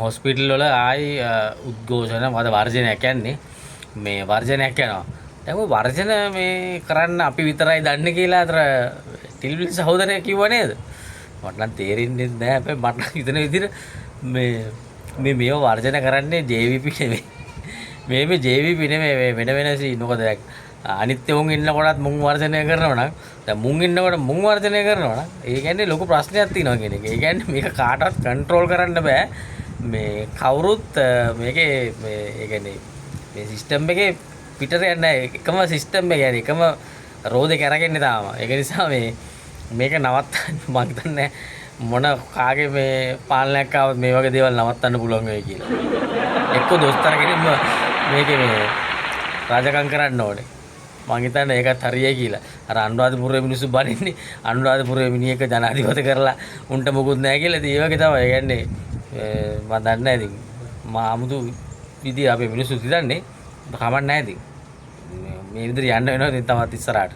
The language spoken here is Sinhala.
හොස්පිටල් වල ආයි උද්ඝෝෂණ වද වර්ජනයක් යන්නේ මේ වර්ජනයක් යනවා. දැන් ඔය වර්ජන මේ කරන්න අපි විතරයි දන්නේ කියලා අතර ටිල්විල් සහෝදරයා කිව්වා නේද? මට නම් තේරෙන්නේ නැහැ. හැබැයි මට නම් හිතන විදිහට මේව වර්ජන කරන්නේ JVP නෙමෙයි. මේ JVP නෙමෙයි වෙන මොකද අනිත් උන් ඉන්නකොටත් මුං වර්ජනය කරනවා නම් දැන් මුං ඉන්නකොට මුං වර්ජනය කරනවා නම් ඒ කියන්නේ ලොකු ප්‍රශ්නයක් තියෙනවා කියන එක. ඒ කියන්නේ මේක කාටවත් කන්ට්‍රෝල් කරන්න බෑ. මේ කවුරුත් මේකේ ඒ කියන්නේ මේ සිස්ටම් එකේ පිටර යන්නේ එකම සිස්ටම් එක يعني එකම රෝදේ කරගෙන්නේ තාම. ඒක නිසා මේක නවත්තන්න මම හිතන්නේ මොන කාගේ මේ පාලනයක් ආවත් මේ වගේ දේවල් නවත්තන්න පුළුවන් වෙයි කියලා. එක්ක දොස්තර කෙනෙක් මේකේ මේ රාජකම් කරන්න ඕනේ. මං හිතන්නේ ඒකත් හරියයි කියලා. අර අනුරාධපුරයේ මිනිස්සු බනින්නේ අනුරාධපුරයේ මිනිහෙක් ජනාධිපති කරලා උන්ට මොකුත් නැහැ කියලා. ඉතින් ඒ වගේ තමයි. ඒ කියන්නේ මම දන්නේ නැහැ ඉතින්. ආමුතු විදිය අපේ මිනිස්සු හිතන්නේ කමක් නැහැ ඉතින්. මේ විදිහට යන්න වෙනවා ඉතින් තවත් ඉස්සරහට.